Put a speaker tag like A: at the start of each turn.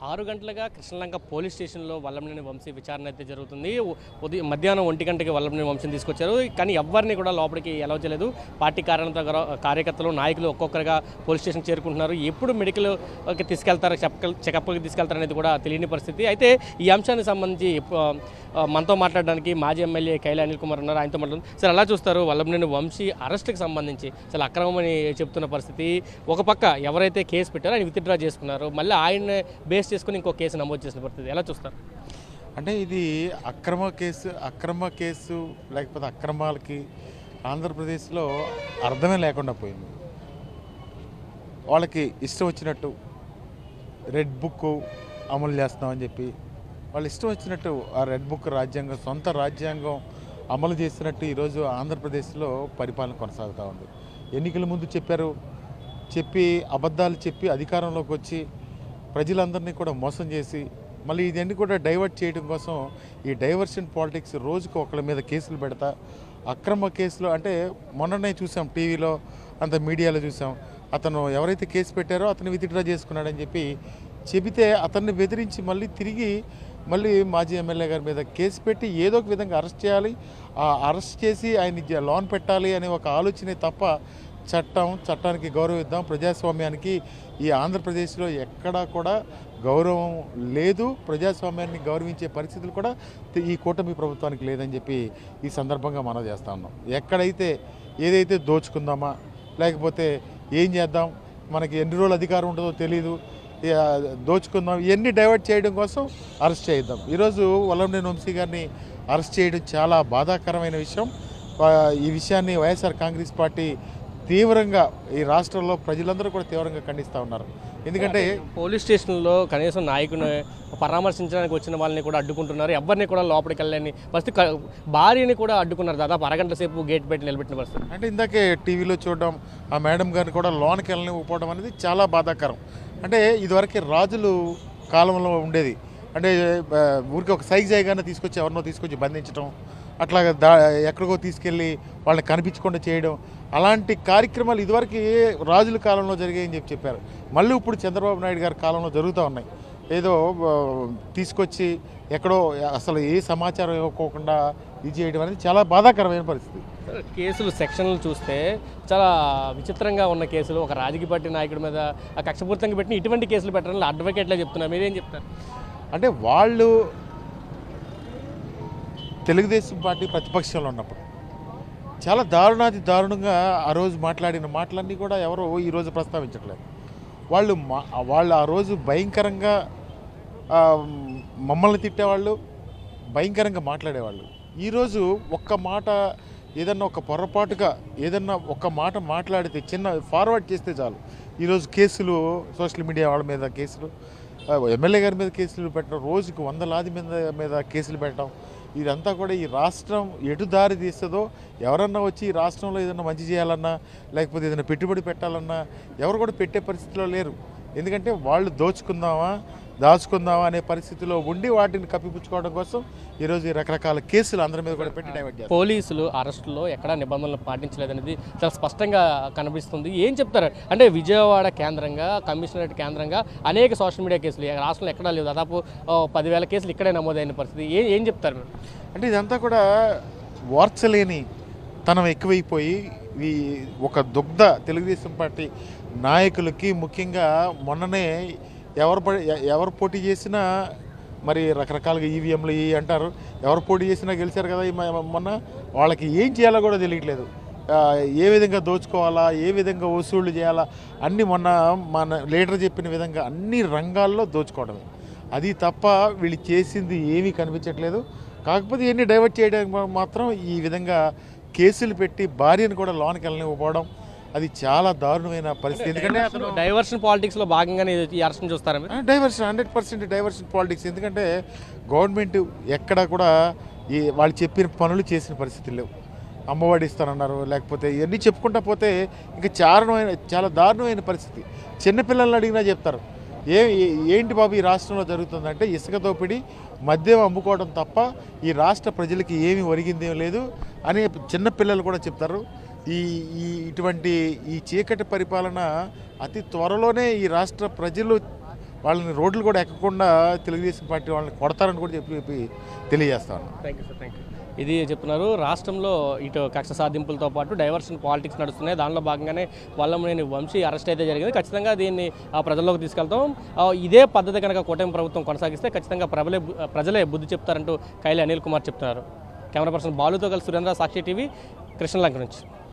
A: 6 గంటలుగా Krishnalanka police స్టేషన్లో వల్లభనేని వంశీ విచారణ అయితే జరుగుతుంది. మధ్యాహ్నం 1 గంటకి వల్లభనేని వంశీని తీసుకొచ్చారు. కానీ ఎవరిని కూడా లోపలికి అలౌ చేయలేదు. పార్టీ కార్యకర్తలు నాయకులు ఒక్కొక్కరుగా పోలీస్ స్టేషన్ చేరుకుంటున్నారు. ఎప్పుడు మెడికల్కి తీసుకెళ్తారు, చెకప్కి తీసుకెళ్తారు అనేది కూడా తెలియని పరిస్థితి. అయితే ఈ అంశానికి సంబంధించి మనతో మాట్లాడడానికి మాజీ ఎమ్మెల్యే కైలా అనిల్ కుమార్ ఉన్నారు. ఆయనతో మాట్లాడుతున్నారు. సార్, అలా చూస్తారు వల్లభనేని వంశీ అరెస్ట్కి సంబంధించి అసలు అక్రమమని చెప్తున్న పరిస్థితి. ఒక పక్క ఎవరైతే కేసు పెట్టారో ఆయన విత్డ్రా చేసుకున్నారు, మళ్ళీ ఆయన బేస్ చేసుకుని ఇంకో కేసు నమోదు చేసిన పరిస్థితి. ఎలా చూస్తారు?
B: అంటే ఇది అక్రమ కేసు లేకపోతే అక్రమాలకి ఆంధ్రప్రదేశ్లో అర్థమే లేకుండా పోయింది. వాళ్ళకి ఇష్టం వచ్చినట్టు రెడ్ బుక్ అమలు చేస్తున్నామని చెప్పి వాళ్ళు ఇష్టం వచ్చినట్టు ఆ రెడ్ బుక్ సొంత రాజ్యాంగం అమలు చేసినట్టు ఈరోజు ఆంధ్రప్రదేశ్లో పరిపాలన కొనసాగుతూ ఉంది. ఎన్నికల ముందు చెప్పి అబద్ధాలు చెప్పి అధికారంలోకి వచ్చి ప్రజలందరినీ కూడా మోసం చేసి మళ్ళీ ఇదన్నీ కూడా డైవర్ట్ చేయడం కోసం ఈ డైవర్షన్ పాలిటిక్స్ రోజుకు ఒకళ్ళ మీద కేసులు పెడతా అక్రమ కేసులు. అంటే మొన్ననే చూసాం, టీవీలో అంత మీడియాలో చూసాం, అతను ఎవరైతే కేసు పెట్టారో అతను విత్డ్రా చేసుకున్నాడని చెబితే అతన్ని బెదిరించి మళ్ళీ మాజీ ఎమ్మెల్యే గారి మీద కేసు పెట్టి ఏదో ఒక విధంగా అరెస్ట్ చేయాలి, అరెస్ట్ చేసి ఆయన లోన్ పెట్టాలి అనే ఒక ఆలోచనే తప్ప చట్టానికి గౌరవిద్దాం, ప్రజాస్వామ్యానికి ఈ ఆంధ్రప్రదేశ్లో ఎక్కడా కూడా గౌరవం లేదు, ప్రజాస్వామ్యాన్ని గౌరవించే పరిస్థితులు కూడా ఈ కూటమి ప్రభుత్వానికి లేదని చెప్పి ఈ సందర్భంగా మనం చేస్తూ ఉన్నాం. ఏదైతే దోచుకుందామా లేకపోతే ఏం చేద్దాం, మనకి ఎన్ని రోజులు అధికారం ఉంటుందో తెలీదు, దోచుకుందాం, ఇవన్నీ డైవర్ట్ చేయడం కోసం అరెస్ట్ చేద్దాం. ఈరోజు వల్లభనేని వంశీ గారిని అరెస్ట్ చేయడం చాలా బాధాకరమైన విషయం. ఈ విషయాన్ని వైఎస్ఆర్ కాంగ్రెస్ పార్టీ తీవ్రంగా ఈ రాష్ట్రంలో ప్రజలందరూ కూడా తీవ్రంగా ఖండిస్తూ ఉన్నారు. ఎందుకంటే
A: పోలీస్ స్టేషన్లో కనీసం నాయకుని పరామర్శించడానికి వచ్చిన వాళ్ళని కూడా అడ్డుకుంటున్నారు, ఎవరిని కూడా లోపలికి వెళ్ళని పరిస్థితి. భార్యని కూడా అడ్డుకున్నారు, దాదాపు అరగంట సేపు గేట్ పెట్టి నిలబెట్టిన పరిస్థితి.
B: అంటే ఇందాకే టీవీలో చూడడం, ఆ మేడం గారిని కూడా లోనికి వెళ్ళనివ్వకపోవడం అనేది చాలా బాధాకరం. అంటే ఇదివరకు రాజులు కాలంలో ఉండేది, అంటే ఊరికి ఒక సైజ్ చేయగానే ఎవరినో తీసుకొచ్చి బంధించడం, అట్లాగా ఎక్కడికో తీసుకెళ్ళి వాళ్ళని కనిపించకుండా చేయడం, అలాంటి కార్యక్రమాలు ఇదివరకు రాజుల కాలంలో జరిగాయని చెప్పారు. మళ్ళీ ఇప్పుడు చంద్రబాబు నాయుడు గారి కాలంలో జరుగుతూ ఉన్నాయి. ఏదో తీసుకొచ్చి ఎక్కడో అసలు ఏ సమాచారం ఇవ్వకోకుండా ఇది చేయడం అనేది చాలా బాధాకరమైన పరిస్థితి.
A: కేసులు సెక్షన్లు చూస్తే చాలా విచిత్రంగా ఉన్న కేసులు, ఒక రాజకీయ పార్టీ నాయకుడి మీద కక్షపూరితంగా పెట్టిన ఇటువంటి కేసులు పెట్టడం అడ్వకేట్లే చెప్తున్నారు. మీరేం చెప్తారు?
B: అంటే వాళ్ళు తెలుగుదేశం పార్టీ ప్రతిపక్షంలో ఉన్నప్పుడు చాలా దారుణంగా ఆ రోజు మాట్లాడిన మాటలన్నీ కూడా ఎవరు ఈరోజు ప్రస్తావించట్లేదు. వాళ్ళు ఆ రోజు భయంకరంగా మమ్మల్ని తిట్టేవాళ్ళు, భయంకరంగా మాట్లాడేవాళ్ళు. ఈరోజు ఒక్క మాట ఏదన్నా ఒక పొరపాటుగా ఏదన్నా ఒక మాట మాట్లాడితే చిన్న ఫార్వర్డ్ చేస్తే చాలు ఈరోజు కేసులు, సోషల్ మీడియా వాళ్ళ మీద కేసులు, ఎమ్మెల్యే గారి మీద కేసులు పెట్టడం, రోజుకు 100 మీద కేసులు పెట్టడం, ఇదంతా కూడా ఈ రాష్ట్రం ఎటు దారి తీస్తుందో, ఎవరన్నా వచ్చి ఈ రాష్ట్రంలో ఏదైనా మంచి చేయాలన్నా లేకపోతే ఏదైనా పెట్టుబడి పెట్టాలన్నా ఎవరు కూడా పెట్టే పరిస్థితిలో లేరు. ఎందుకంటే వాళ్ళు దాచుకుందామా అనే పరిస్థితిలో ఉండి వాటిని కప్పిపుచ్చుకోవడం కోసం ఈరోజు ఈ రకరకాల కేసులు అందరి మీద కూడా పెట్టి డైవర్ట్ చేస్తారు.
A: పోలీసులు అరెస్టులో ఎక్కడా నిబంధనలు పాటించలేదనేది చాలా స్పష్టంగా కనిపిస్తుంది. ఏం చెప్తారు? అంటే విజయవాడ కేంద్రంగా, కమిషనరేట్ కేంద్రంగా అనేక సోషల్ మీడియా కేసులు రాష్ట్రంలో ఎక్కడా లేవు, దాదాపు 10,000 కేసులు ఇక్కడే నమోదైన పరిస్థితి. ఏం చెప్తారు?
B: అంటే ఇదంతా కూడా వార్చలేని తనం ఎక్కువైపోయి ఒక తెలుగుదేశం పార్టీ నాయకులకి, ముఖ్యంగా మొన్ననే ఎవరు పోటీ చేసినా మరి రకరకాలుగా ఈవీఎంలు అంటారు, ఎవరు పోటీ చేసినా గెలిచారు కదా మొన్న, వాళ్ళకి ఏం చేయాలో కూడా తెలియట్లేదు. ఏ విధంగా దోచుకోవాలా, ఏ విధంగా వసూళ్లు చేయాలా, అన్నీ మన లీడర్ చెప్పిన విధంగా అన్ని రంగాల్లో దోచుకోవడమే. అది తప్ప వీళ్ళు చేసింది ఏమీ కనిపించట్లేదు. కాకపోతే ఇవన్నీ డైవర్ట్ చేయడానికి మాత్రం ఈ విధంగా కేసులు పెట్టి భార్యను కూడా లోనికి వెళ్ళనివ్వకపోవడం అది చాలా దారుణమైన పరిస్థితి. ఎందుకంటే అతను
A: డైవర్షన్ పాలిటిక్స్లో భాగంగానే ఈ అరెస్ట్ చూస్తారా?
B: Diversion 100% diversion politics. ఎందుకంటే గవర్నమెంట్ ఎక్కడ కూడా వాళ్ళు చెప్పిన పనులు చేసిన పరిస్థితులు లేవు. అమ్మఒడి ఇస్తానన్నారు, లేకపోతే ఇవన్నీ చెప్పుకుంటా పోతే ఇంకా చాలా దారుణమైన పరిస్థితి. చిన్నపిల్లల్ని అడిగినా చెప్తారు, ఏంటి బాబు ఈ రాష్ట్రంలో జరుగుతుందంటే ఇసుక దోపిడీ, మద్యం అమ్ముకోవడం తప్ప ఈ రాష్ట్ర ప్రజలకి ఏమి ఒరిగిందేం లేదు అని చిన్నపిల్లలు కూడా చెప్తారు. ఇటువంటి చీకటి పరిపాలన అతి త్వరలోనే ఈ రాష్ట్ర ప్రజలు వాళ్ళని రోడ్లు కూడా ఎక్కకుండా తెలుగుదేశం పార్టీ వాళ్ళని కొడతారని కూడా చెప్పి తెలియజేస్తాను.
A: Thank you sir, thank you. ఇది చెప్తున్నారు. రాష్ట్రంలో ఇటు కక్ష సాధింపులతో పాటు డైవర్షన్ పాలిటిక్స్ నడుస్తున్నాయి. దానిలో భాగంగానే వల్లభనేని వంశీ అరెస్ట్ అయితే జరిగింది. ఖచ్చితంగా దీన్ని ప్రజల్లోకి తీసుకెళ్తాం. ఇదే పద్ధతి కనుక కూటమి ప్రభుత్వం కొనసాగిస్తే ఖచ్చితంగా ప్రజలే బుద్ధి చెప్తారంటూ కైలి అనిల్ కుమార్ చెప్తున్నారు. కెమెరా పర్సన్ బాలుతో కలిసి సురేంద్ర, సాక్షి టీవీ, కృష్ణలంక నుంచి.